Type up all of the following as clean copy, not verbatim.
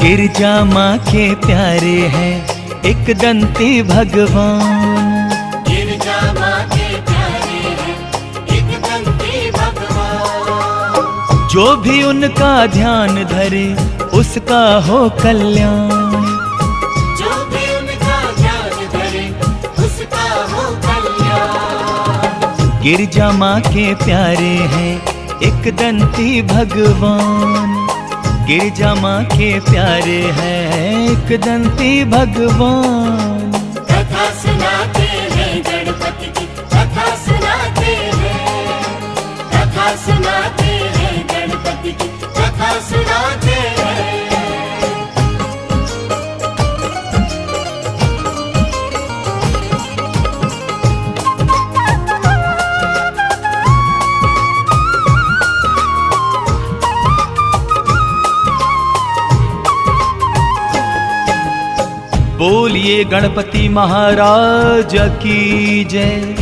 गिरजा माँ के प्यारे हैं एक दंती भगवान। गिरजा माँ के प्यारे हैं एक दंती भगवान। जो भी उनका ध्यान धरे उसका हो कल्याण। जो भी उनका ध्यान धरे उसका हो कल्याण। गिरजा माँ के प्यारे हैं एक दंती भगवान। गिरजा माँ के प्यारे हैं एक दंती भगवान। कथा सुनाते हैं गणपति की, कथा सुनाते हैं, कथा सुनाते हैं गणपति की, कथा सुनाते हैं। बोलिए गणपति महाराज की जय।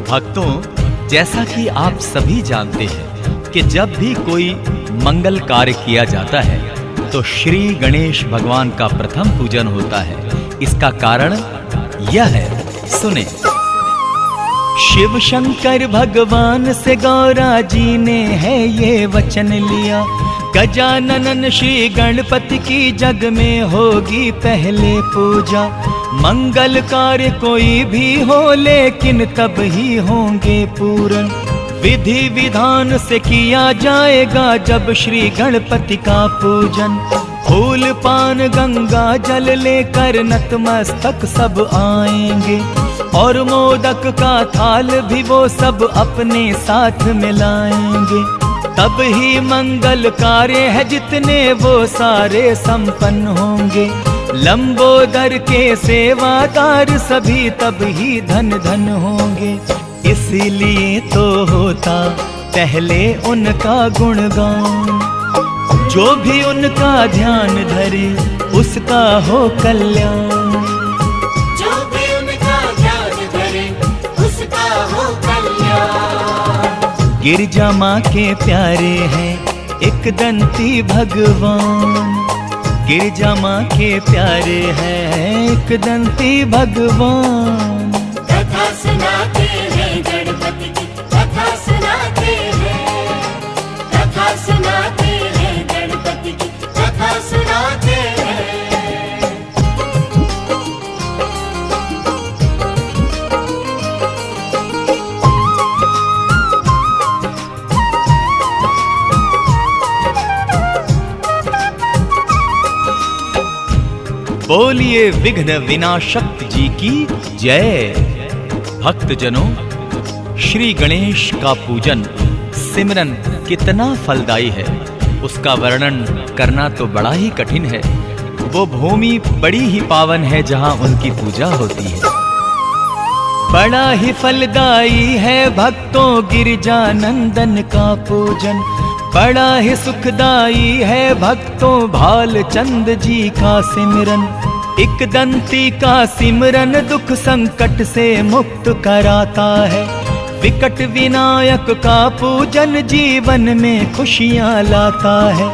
भक्तों, जैसा कि आप सभी जानते हैं कि जब भी कोई मंगल कार्य किया जाता है तो श्री गणेश भगवान का प्रथम पूजन होता है। इसका कारण यह है, सुने। शिव शंकर भगवान से गौरा जी ने है ये वचन लिया, गजानन श्री गणपति की जग में होगी पहले पूजा। मंगल कार्य कोई भी हो लेकिन तब ही होंगे पूर्ण। विधि विधान से किया जाएगा जब श्री गणपति का पूजन। फूल पान गंगा जल लेकर नतमस्तक सब आएंगे और मोदक का थाल भी वो सब अपने साथ मिलाएंगे। तब ही मंगल कार्य है जितने वो सारे संपन्न होंगे। लंबोदर के सेवादार सभी तब ही धन धन होंगे। इसीलिए तो होता पहले उनका गुणगान। जो भी उनका ध्यान धरे उसका हो कल्याण। जो भी उनका ध्यान धरे उसका हो कल्याण। गिरजा माँ के प्यारे हैं एक दंती भगवान। गिरजा माँ के प्यारे हैं एक दंती भगवान। कथा सुनाते हैं गणपति की, कथा सुनाते हैं, कथा सुनाते हैं गणपति की, कथा सुनाते हैं। बोलिए विघ्न विनाशक जी की जय। भक्तजनों, श्री गणेश का पूजन सिमरन कितना फलदायी है उसका वर्णन करना तो बड़ा ही कठिन है। वो भूमि बड़ी ही पावन है जहां उनकी पूजा होती है। बड़ा ही फलदायी है भक्तों गिरजानंदन का पूजन। बड़ा ही सुखदाई है भक्तों भालचंद जी का सिमरन। एक दंती का सिमरन दुख संकट से मुक्त कराता है। विकट विनायक का पूजन जीवन में खुशियां लाता है।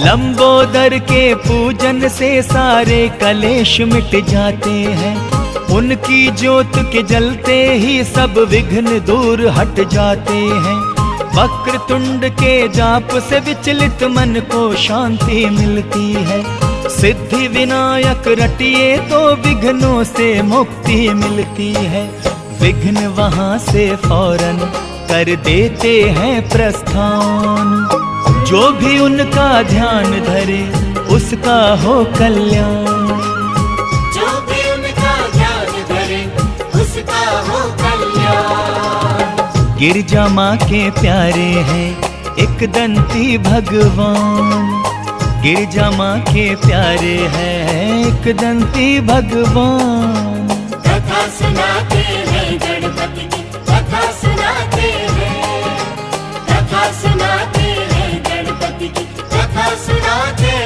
लंबोदर के पूजन से सारे कलेश मिट जाते हैं। उनकी ज्योत के जलते ही सब विघ्न दूर हट जाते हैं। वक्रतुंड के जाप से विचलित मन को शांति मिलती है। सिद्धि विनायक रटिए तो विघ्नों से मुक्ति मिलती है। विघ्न वहां से फौरन कर देते हैं प्रस्थान। जो भी उनका ध्यान धरे उसका हो कल्याण। जो भी उनका ध्यान धरे उसका हो कल्याण। गिरजा माँ के प्यारे हैं एक दंती भगवान। गिरजा माँ के प्यारे हैं एक दंती भगवान। कथा सुनाते हैं गणपति की, कथा सुनाते हैं, कथा सुनाते हैं गणपति की, कथा सुनाते हैं।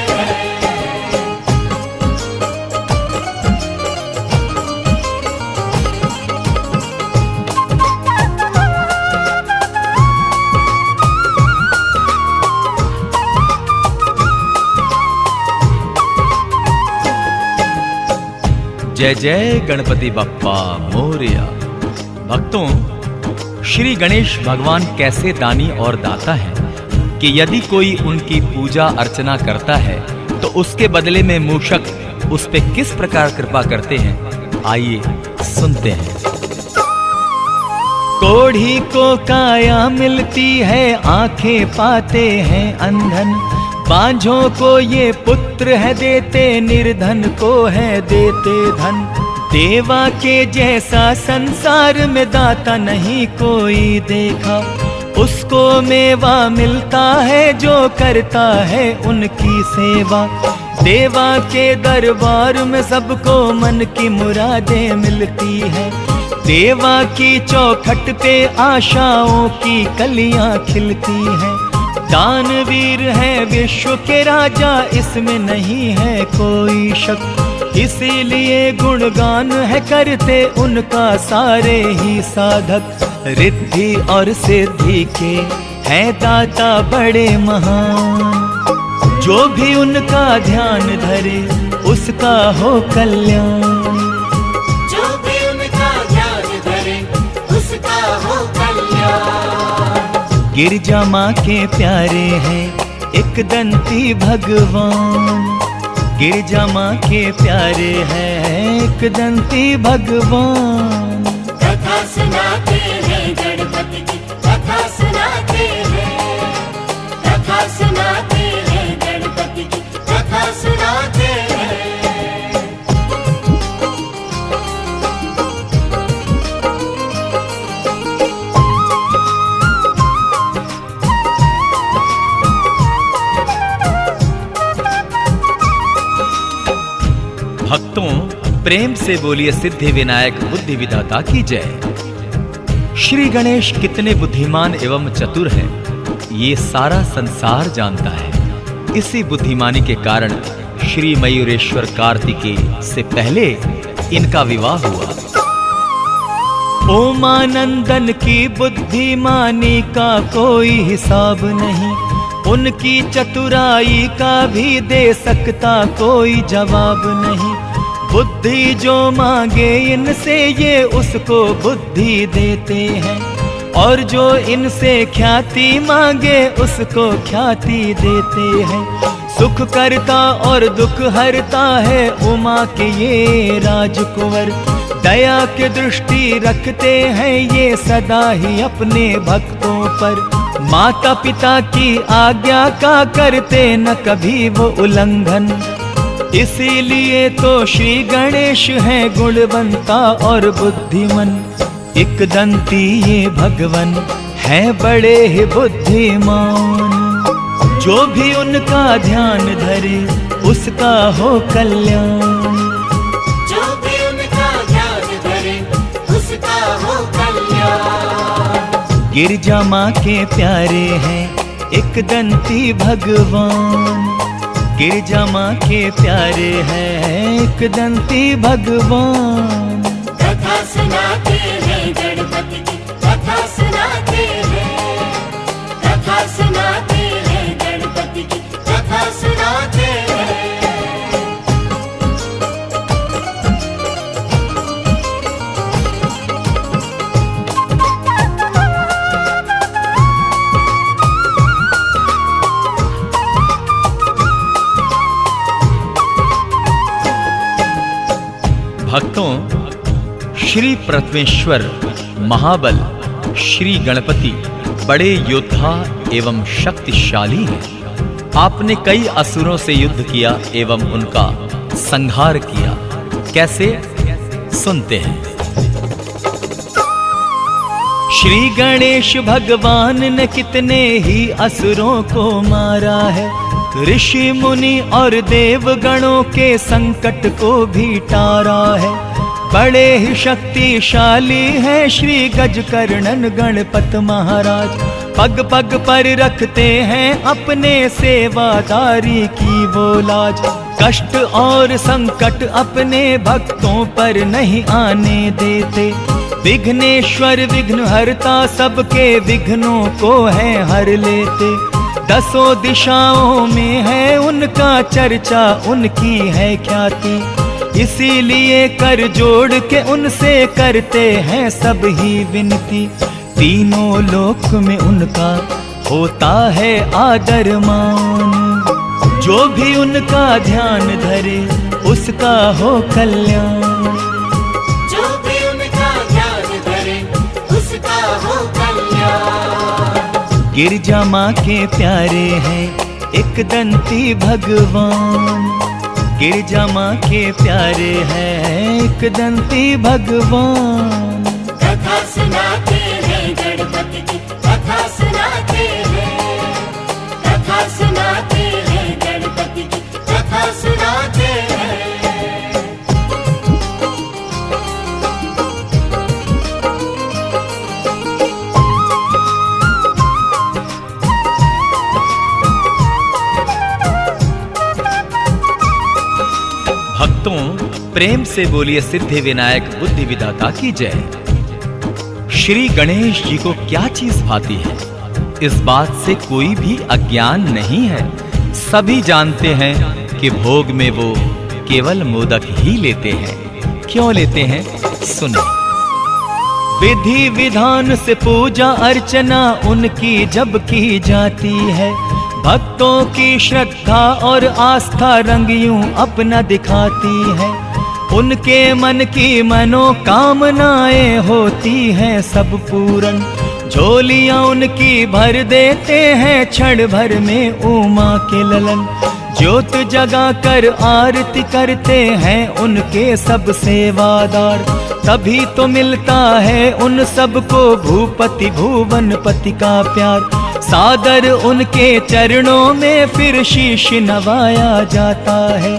जय जय गणपति बप्पा मोरया। भक्तों, श्री गणेश भगवान कैसे दानी और दाता हैं कि यदि कोई उनकी पूजा अर्चना करता है तो उसके बदले में मूषक उस पे किस प्रकार कृपा करते हैं, आइए सुनते हैं। कोढ़ी को काया मिलती है, आंखें पाते हैं अंधन, बांझों को ये पुत्र है देते, निर्धन को है देते धन। देवा के जैसा संसार में दाता नहीं कोई देखा, उसको मेवा मिलता है जो करता है उनकी सेवा। देवा के दरबार में सबको मन की मुरादें मिलती है, देवा की चौखट पे आशाओं की कलियां खिलती हैं। दानवीर है विश्व के राजा, इसमें नहीं है कोई शक, इसीलिए गुणगान है करते उनका सारे ही साधक। रिद्धि और सिद्धि के हैं दाता बड़े महान, जो भी उनका ध्यान धरे उसका हो कल्याण। जो भी उनका ध्यान धरे उसका हो कल्याण। गिरजा माँ के प्यारे हैं एक दंती भगवान, गिरजा माँ के प्यारे हैं एक दंती भगवान। कथा सुनाते हैं गणपति की, कथा सुनाते हैं, कथा सुनाते हैं गणपति की, कथा सुनाते हैं। भक्तों, प्रेम से बोलिए सिद्धि विनायक बुद्धि विधाता की जय। श्री गणेश कितने बुद्धिमान एवं चतुर हैं, ये सारा संसार जानता है। इसी बुद्धिमानी के कारण श्री मयूरेश्वर कार्तिकेय से पहले इनका विवाह हुआ। ओमानंदन की बुद्धिमानी का कोई हिसाब नहीं, उनकी चतुराई का भी दे सकता कोई जवाब नहीं। बुद्धि जो मांगे इनसे ये उसको बुद्धि देते हैं, और जो इनसे ख्याति मांगे उसको ख्याति देते हैं। सुख करता और दुख हरता है उमा के ये राजकुंवर, दया की दृष्टि रखते हैं ये सदा ही अपने भक्तों पर। माता पिता की आज्ञा का करते न कभी वो उल्लंघन, इसीलिए तो श्री गणेश हैं गुणवंता और बुद्धिमन। एक दंती ये भगवन है बड़े ही बुद्धिमान, जो भी उनका ध्यान धरे उसका हो कल्याण। जो भी उनका ध्यान धरे उसका हो कल्याण। गिरजा माँ के प्यारे हैं एक दंती भगवान, गिरजा माँ के प्यारे हैं एक दंती भगवान। कथा सुनाते हैं गणपति की, कथा सुनाते हैं, कथा सुनाते हैं गणपति की, कथा सुनाते हैं। भक्तों, श्री प्रथमेश्वर महाबल श्री गणपति बड़े योद्धा एवं शक्तिशाली हैं। आपने कई असुरों से युद्ध किया एवं उनका संहार किया। कैसे, सुनते हैं। श्री गणेश भगवान ने कितने ही असुरों को मारा है, ऋषि मुनि और देवगणों के संकट को भी टारा है। बड़े ही शक्तिशाली हैं श्री गजकर्णन गणपत महाराज, पग पग पर रखते हैं अपने सेवादारी की वो लाज। कष्ट और संकट अपने भक्तों पर नहीं आने देते, विघ्नेश्वर विघ्न हरता सबके विघ्नों को है हर लेते। दसों दिशाओं में है उनका चर्चा, उनकी है ख्याति, इसीलिए कर जोड़ के उनसे करते हैं सब ही विनती। तीनों लोक में उनका होता है आदर मान। जो भी उनका ध्यान धरे उसका हो कल्याण। जो भी उनका ध्यान धरे उसका हो कल्याण। गिरजा माँ के प्यारे हैं एक दंती भगवान। गिरजा माँ के प्यारे हैं एक दंती भगवान। कथा सुनाते हैं गणपति की, कथा सुनाते हैं, कथा सुनाते हैं गणपति की, कथा सुनाते हैं। भक्तों, प्रेम से बोलिए सिद्धि विनायक बुद्धि विधाता की जय। श्री गणेश जी को क्या चीज भाती है, इस बात से कोई भी अज्ञान नहीं है। सभी जानते हैं कि भोग में वो केवल मोदक ही लेते हैं। क्यों लेते हैं, सुने। विधि विधान से पूजा अर्चना उनकी जब की जाती है, भक्तों की श्रद्धा और आस्था रंग यूं अपना दिखाती है। उनके मन की मनोकामनाएं होती हैं सब पूरन। झोलियां उनकी भर देते हैं क्षण भर में उमा के ललन। ज्योत जगा कर आरती करते हैं उनके सब सेवादार। तभी तो मिलता है उन सबको भूपति भुवनपति का प्यार। सादर उनके चरणों में फिर शीश नवाया जाता है।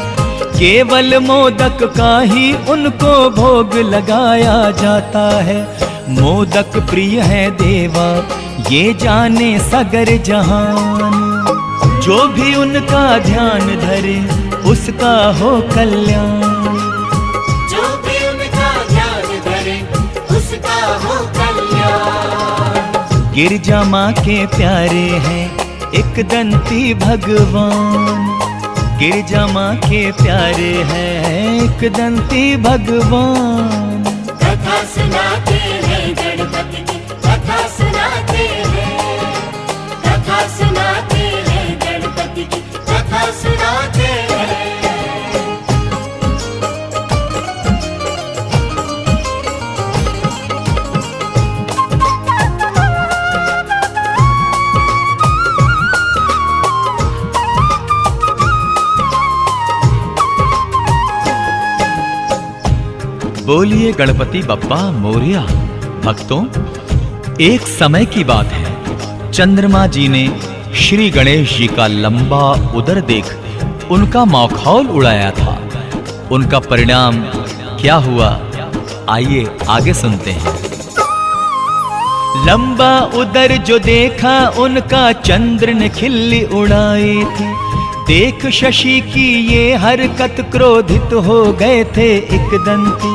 केवल मोदक का ही उनको भोग लगाया जाता है। मोदक प्रिय है देवा ये जाने सगर जहान। जो भी उनका ध्यान धरे उसका हो कल्याण। जो भी उनका ध्यान धरे उसका हो कल्याण। गिरजा माँ के प्यारे हैं एक दंती भगवान। गिरजा माँ के प्यारे हैं एक दंती भगवान। कथा सुनाते हैं गणपति की, कथा सुनाते हैं, कथा सुनाते हैं गणपति की, कथा सुनाते हैं। बोलिए गणपति बप्पा मोरिया। भक्तों, एक समय की बात है, चंद्रमा जी ने श्री गणेश जी का लंबा उदर देख उनका मखौल उड़ाया था। उनका परिणाम क्या हुआ, आइए आगे सुनते हैं। लंबा उदर जो देखा उनका चंद्र ने खिल्ली उड़ाई थी। देख शशि की ये हरकत क्रोधित हो गए थे एक दंती।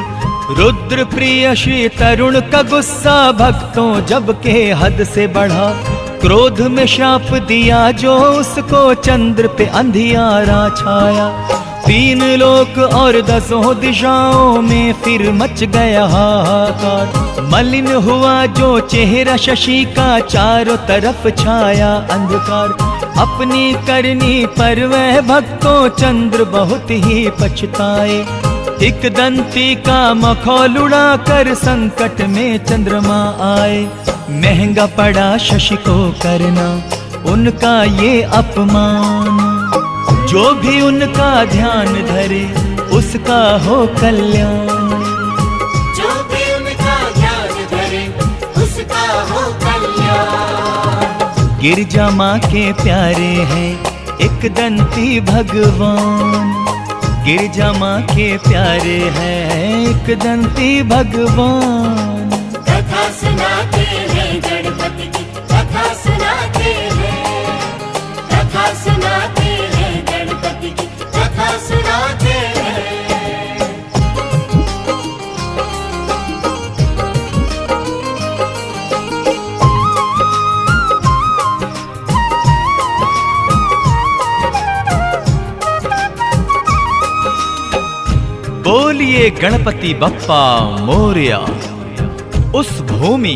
रुद्र प्रिय श्री तरुण का गुस्सा भक्तों जब के हद से बढ़ा। क्रोध में शाप दिया जो उसको चंद्र पे अंधियारा छाया। तीन लोक और 10 दिशाओं में फिर मच गया हाहाकार। मलिन हुआ जो चेहरा शशि का, चारों तरफ छाया अंधकार। अपनी करनी पर वह भक्तों चंद्र बहुत ही पछताए। एक दंती का मखौल उड़ा कर संकट में चंद्रमा आए। महंगा पड़ा शशि को करना उनका ये अपमान। जो भी उनका ध्यान धरे उसका हो कल्याण। जो भी उनका ध्यान धरे उसका हो कल्याण। गिरजा माँ के प्यारे हैं एक दंती भगवान। गिरजा माँ के प्यारे हैं एक दंती भगवान। कथा सुनाते हैं गणपति की, कथा सुनाते हैं, कथा सुनाते हैं गणपति की, कथा सुनाते हैं। बोलिए गणपति बप्पा मोरया। उस भूमि,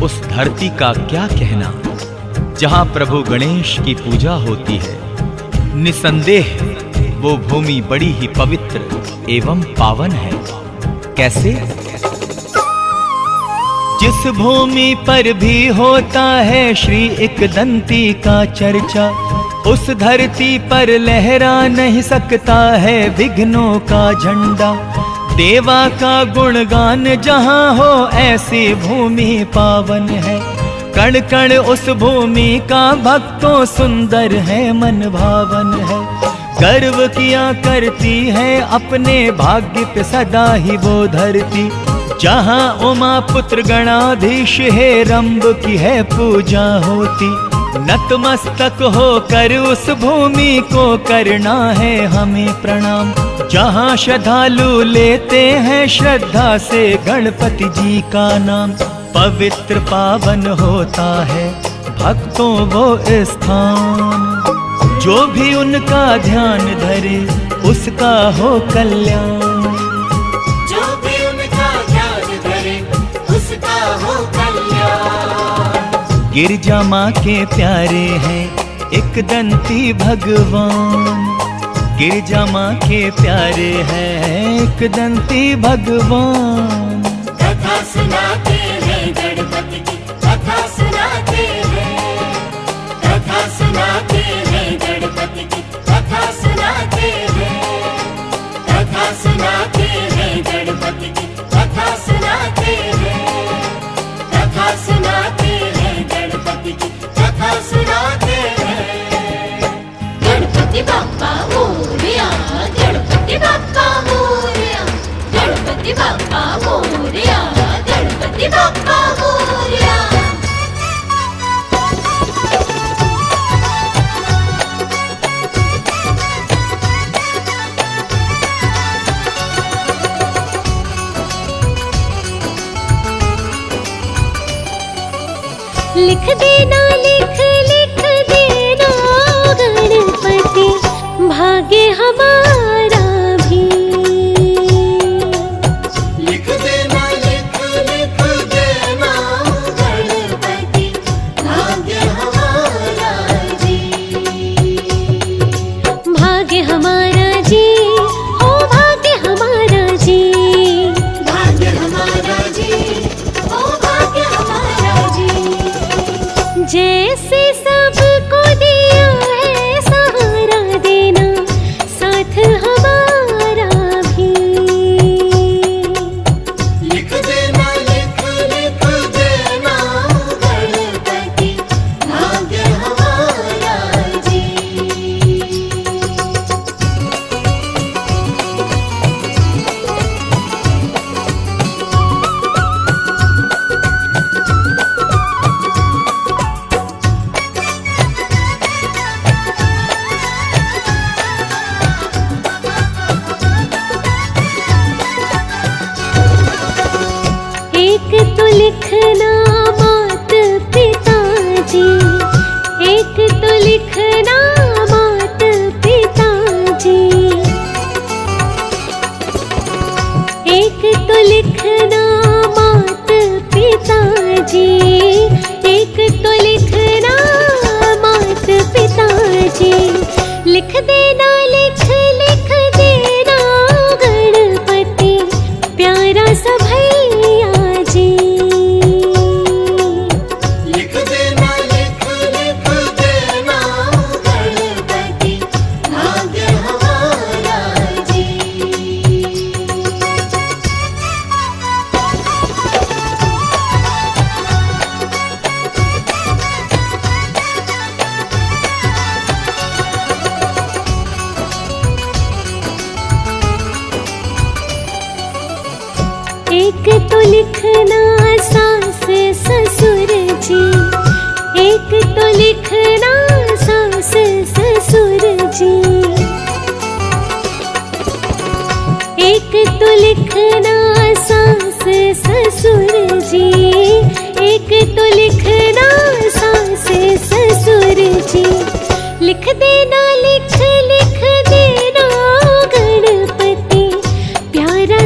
उस धरती का क्या कहना, जहां प्रभु गणेश की पूजा होती है। निसंदेह वो भूमि बड़ी ही पवित्र एवं पावन है। कैसे? जिस भूमि पर भी होता है श्री एकदंती का चर्चा, उस धरती पर लहरा नहीं सकता है विघ्नों का झंडा। देवा का गुणगान जहाँ हो ऐसी भूमि पावन है। कण कण उस भूमि का भक्तों सुंदर है, मन भावन है। गर्व किया करती है अपने भाग्य पे सदा ही वो धरती, जहाँ उमा पुत्र गणाधीश है रंब की है पूजा होती। नतमस्तक होकर उस भूमि को करना है हमें प्रणाम, जहाँ श्रद्धालु लेते हैं श्रद्धा से गणपति जी का नाम। पवित्र पावन होता है भक्तों वो स्थान, जो भी उनका ध्यान धरे उसका हो कल्याण। जो भी उनका ध्यान धरे उसका हो कल्याण। गिरजा माँ के प्यारे हैं एकदंती भगवान, गिरजा माँ के प्यारे हैं एकदंती भगवान। कथा सुनाते हैं गणपति की, कथा सुनाते हैं, कथा सुनाते हैं गणपति की, कथा सुनाते हैं, कथा सुनाते हैं गणपति की, कथा सुनाते हैं, कथा सुनाते हैं गणपति की, कथा सुनाते हैं। गणपति बप्पा मोरया, गणपति बप्पा मोरया, गणपति बप्पा मोरया, गणपति बप्पा मोरया। लिख देना, लिख लिख देना गणपति, भाग्य हमारा भी। लिख देना, लिख लिख देना गणपति, भाग्य हमारा जी। भाग्य हमारा जी, ओ भाग्य हमारा जी। भाग्य हमारा जी, ओ भाग्य हमारा जी। जैसे सबको दिया है सहारा देना, साथ हमारा भी। लिख देना, लिख लिख देना गणपति, भाग्य हमारा जी। एक तो लिखना मात पिताजी, एक तो लिखना मात पिताजी, एक तो लिखना मात पिताजी, एक तो लिखना मात पिताजी। लिख देना, लिख लिख देना गणपति, प्यारा सा भैया जी। लिख देना, लिख लिख देना गणपति, भाग्य हमारा जी। एक तो लिखना सास ससुर जी, एक तो लिखना सास ससुर जी, एक तो लिखना सास ससुर जी, एक तो लिखना सास ससुर जी। लिख देना, लिख लिख देना गणपति, प्यारा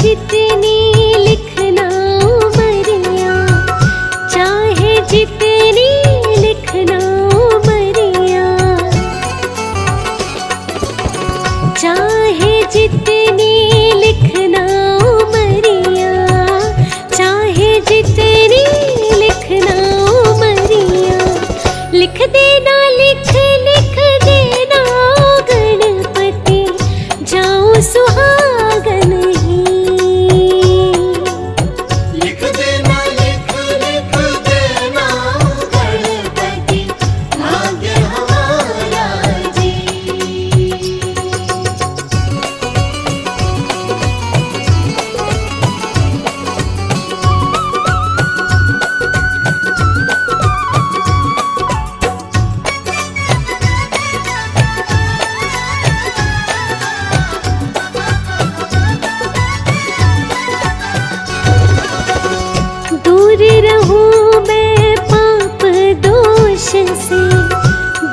जितनी लिखना उमरिया, चाहे जितनी लिखना उमरिया, चाहे जितनी लिखना उमरिया, चाहे जितनी लिखना उमरिया, लिख देना लिख लिख देना गणपति, जाऊं सुहागन ही। लिख देना लिख लिख देना गणपति, भाग्य हमारा जी। दूर रहूं मैं पाप दोष से,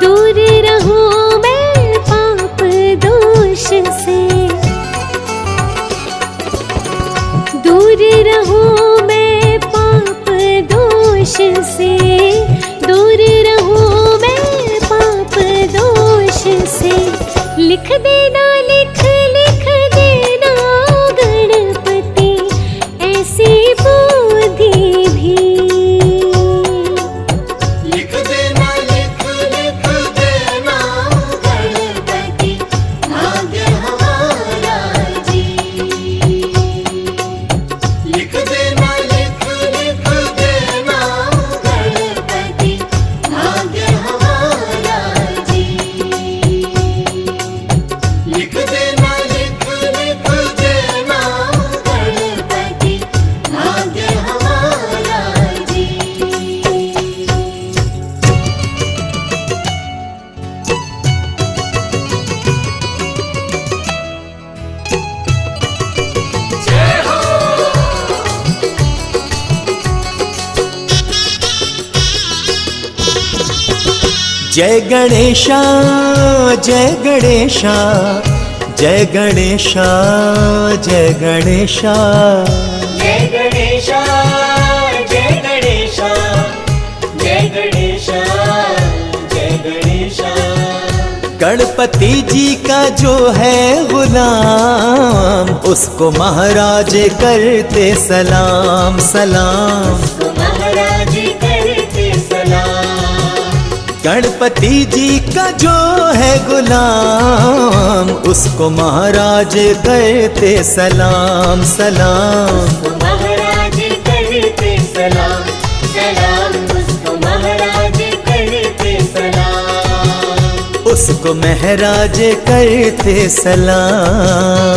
दूर रहूं मैं पाप दोष से, दूर रहूं मैं पाप दोष से, दूर रहूं मैं पाप दोष से, लिख देना लिख लिख देना गणपति, ऐसी बुद्धि भी। लिख देना लिख लिख देना गणपति, भाग्य हमारा जी। लिख देना लिख लिख देना गणपति, भाग्य हमारा जी। लिख देना लिख लिख देना गणपति, भाग्य हमारा जी। जय गणेशा जय गणेशा, जय गणेशा जय गणेशा, जय गणेशा जय गणेशा, जय गणेशा जय गणेशा। गणपति जी का जो है गुलाम, उसको महाराज करते सलाम सलाम। महाराज करते सलाम। गणपति जी का जो है गुलाम, उसको महाराज करते सलाम सलाम। महाराज करते सलाम सलाम, उसको महाराज करते सलाम। उसको महराज करते सलाम।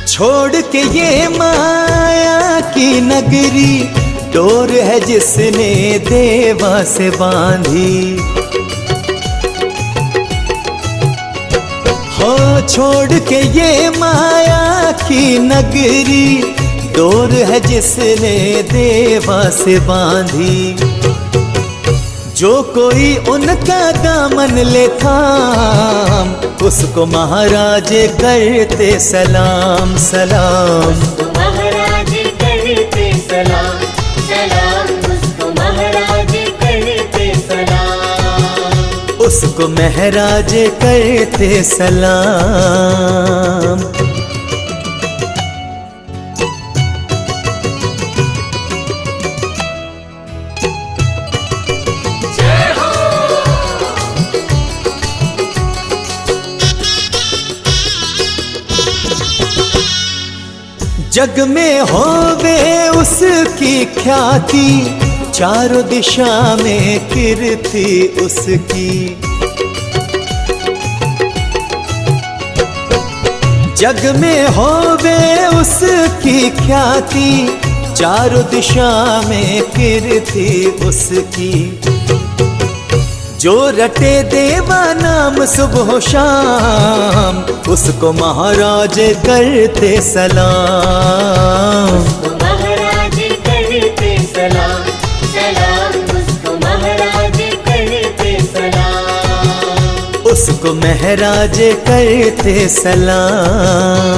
छोड़ के ये माया की नगरी, डोर है जिसने देवा से बांधी। हो छोड़ के ये माया की नगरी, डोर है जिसने देवा से बांधी। जो कोई उनका दामन ले थाम, उसको महाराज करते सलाम सलाम। महाराज करते सलाम सलाम, उसको महाराज करते सलाम। उसको महराज करते सलाम। जग में होवे उसकी ख्याति, चारों दिशा में कीर्ति उसकी। जग में होवे उसकी ख्याति, चारों दिशा में कीर्ति उसकी। जो रटे देवा नाम सुबह शाम, उसको महाराज करते सलाम। उसको महाराज करते सलाम, सलाम उसको महाराज करते सलाम। उसको महराज करते सलाम।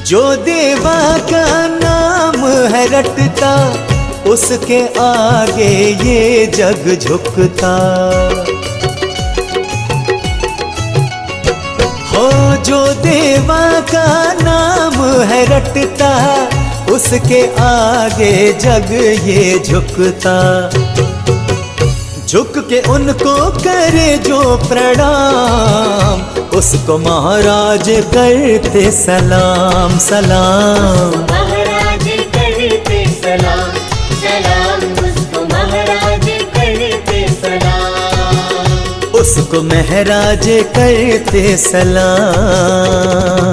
जो देवा का नाम है रटता, उसके आगे ये जग झुकता। हो जो देवा का नाम है रटता, उसके आगे जग ये झुकता। झुक के उनको करे जो प्रणाम, उसको महाराज करते सलाम सलाम। महाराज करते सलाम, सलाम उसको महाराज करते सलाम। उसको महराज करते सलाम।